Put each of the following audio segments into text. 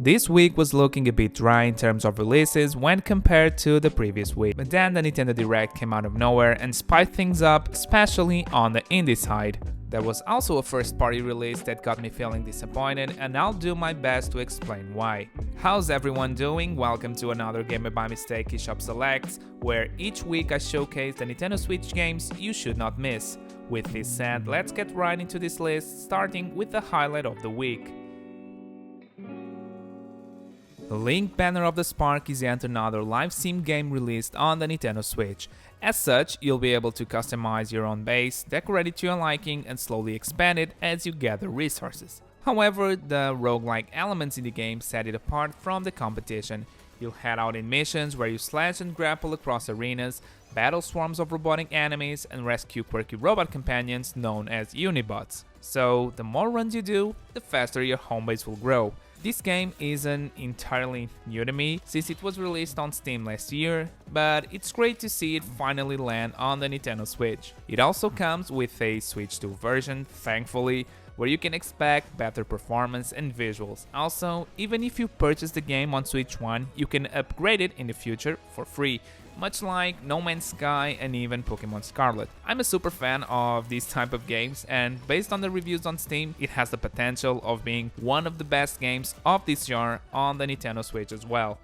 This week was looking a bit dry in terms of releases when compared to the previous week, but then the Nintendo Direct came out of nowhere and spiced things up, especially on the indie side. There was also a first-party release that got me feeling disappointed, and I'll do my best to explain why. How's everyone doing? Welcome to another Gamer by Mistake eShop Selects, where each week I showcase the Nintendo Switch games you should not miss. With this said, let's get right into this list, starting with the highlight of the week. Link Banner of the Spark is yet another live sim game released on the Nintendo Switch. As such, you'll be able to customize your own base, decorate it to your liking, and slowly expand it as you gather resources. However, the roguelike elements in the game set it apart from the competition. You'll head out in missions where you slash and grapple across arenas, battle swarms of robotic enemies, and rescue quirky robot companions known as Unibots. So, the more runs you do, the faster your home base will grow. This game isn't entirely new to me since it was released on Steam last year, but it's great to see it finally land on the Nintendo Switch. It also comes with a Switch 2 version, thankfully, where you can expect better performance and visuals. Also, even if you purchase the game on Switch 1, you can upgrade it in the future for free, much like No Man's Sky and even Pokemon Scarlet. I'm a super fan of these type of games, and based on the reviews on Steam, it has the potential of being one of the best games of this genre on the Nintendo Switch as well.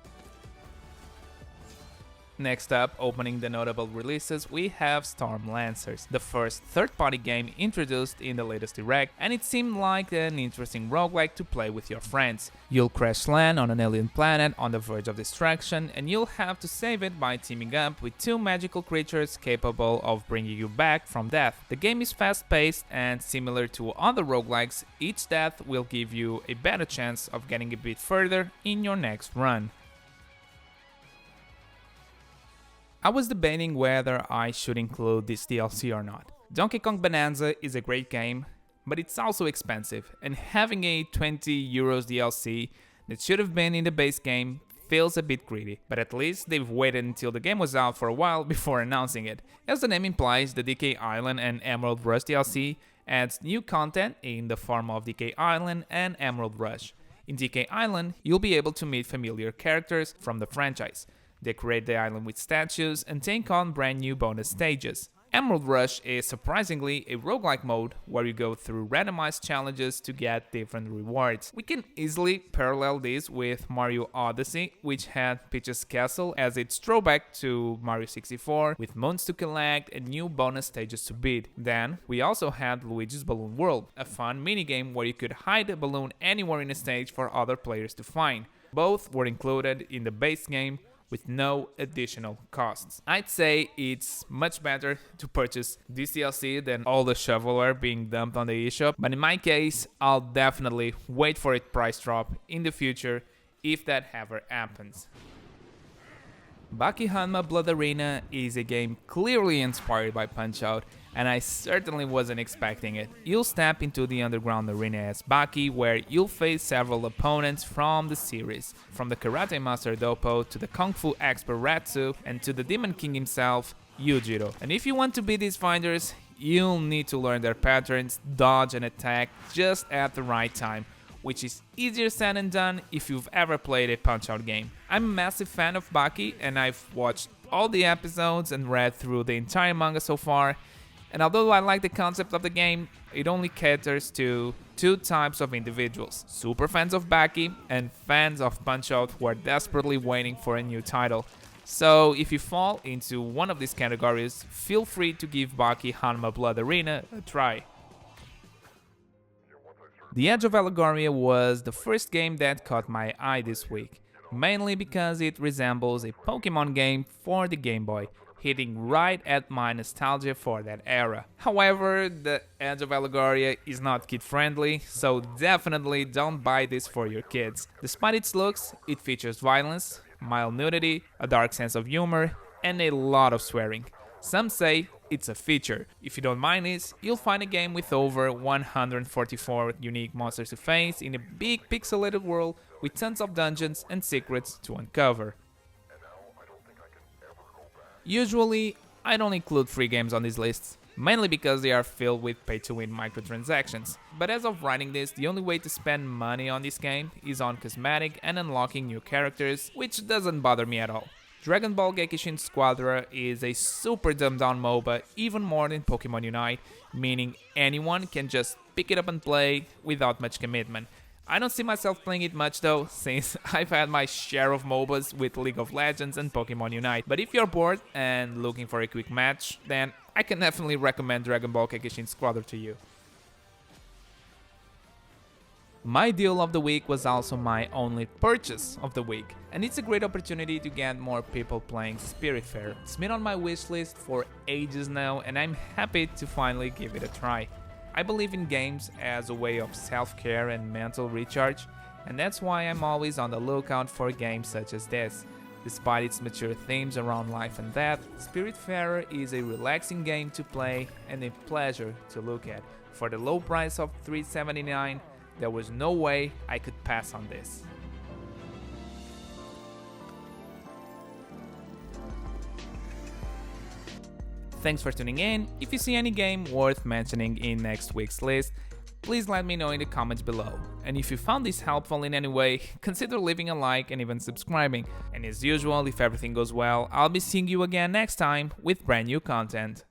Next up, opening the notable releases, we have Storm Lancers, the first third-party game introduced in the latest Direct, and it seemed like an interesting roguelike to play with your friends. You'll crash land on an alien planet on the verge of destruction, and you'll have to save it by teaming up with two magical creatures capable of bringing you back from death. The game is fast-paced, and similar to other roguelikes, each death will give you a better chance of getting a bit further in your next run. I was debating whether I should include this DLC or not. Donkey Kong Bonanza is a great game, but it's also expensive, and having a €20 DLC that should have been in the base game feels a bit greedy, but at least they've waited until the game was out for a while before announcing it. As the name implies, the DK Island and Emerald Rush DLC adds new content in the form of DK Island and Emerald Rush. In DK Island, you'll be able to meet familiar characters from the franchise, decorate the island with statues, and take on brand new bonus stages. Emerald Rush is surprisingly a roguelike mode where you go through randomized challenges to get different rewards. We can easily parallel this with Mario Odyssey, which had Peach's Castle as its throwback to Mario 64, with moons to collect and new bonus stages to beat. Then, we also had Luigi's Balloon World, a fun minigame where you could hide a balloon anywhere in a stage for other players to find. Both were included in the base game, with no additional costs. I'd say it's much better to purchase this DLC than all the shovelware being dumped on the eShop, but in my case, I'll definitely wait for its price drop in the future if that ever happens. Baki Hanma Blood Arena is a game clearly inspired by Punch-Out, and I certainly wasn't expecting it. You'll step into the underground arena as Baki, where you'll face several opponents from the series, from the Karate Master Doppo to the Kung Fu expert Ratsu and to the Demon King himself, Yujiro. And if you want to beat these fighters, you'll need to learn their patterns, dodge and attack just at the right time, which is easier said than done if you've ever played a Punch-Out game. I'm a massive fan of Baki, and I've watched all the episodes and read through the entire manga so far, and although I like the concept of the game, it only caters to two types of individuals: super fans of Baki and fans of Punch-Out who are desperately waiting for a new title. So if you fall into one of these categories, feel free to give Baki Hanma Blood Arena a try. The Edge of Allegoria was the first game that caught my eye this week, mainly because it resembles a Pokemon game for the Game Boy, hitting right at my nostalgia for that era. However, the Edge of Allegoria is not kid-friendly, so definitely don't buy this for your kids. Despite its looks, it features violence, mild nudity, a dark sense of humor, and a lot of swearing. Some say it's a feature. If you don't mind this, you'll find a game with over 144 unique monsters to face in a big pixelated world with tons of dungeons and secrets to uncover. Usually, I don't include free games on these lists, mainly because they are filled with pay-to-win microtransactions. But as of writing this, the only way to spend money on this game is on cosmetic and unlocking new characters, which doesn't bother me at all. Dragon Ball Gekishin Squadra is a super dumbed down MOBA, even more than Pokemon Unite, meaning anyone can just pick it up and play without much commitment. I don't see myself playing it much though, since I've had my share of MOBAs with League of Legends and Pokemon Unite, but if you're bored and looking for a quick match, then I can definitely recommend Dragon Ball Gekishin Squadra to you. My deal of the week was also my only purchase of the week, and it's a great opportunity to get more people playing Spiritfarer. It's been on my wishlist for ages now, and I'm happy to finally give it a try. I believe in games as a way of self-care and mental recharge, and that's why I'm always on the lookout for games such as this. Despite its mature themes around life and death, Spiritfarer is a relaxing game to play and a pleasure to look at. For the low price of $3.79, there was no way I could pass on this. Thanks for tuning in. If you see any game worth mentioning in next week's list, please let me know in the comments below. And if you found this helpful in any way, consider leaving a like and even subscribing. And as usual, if everything goes well, I'll be seeing you again next time with brand new content.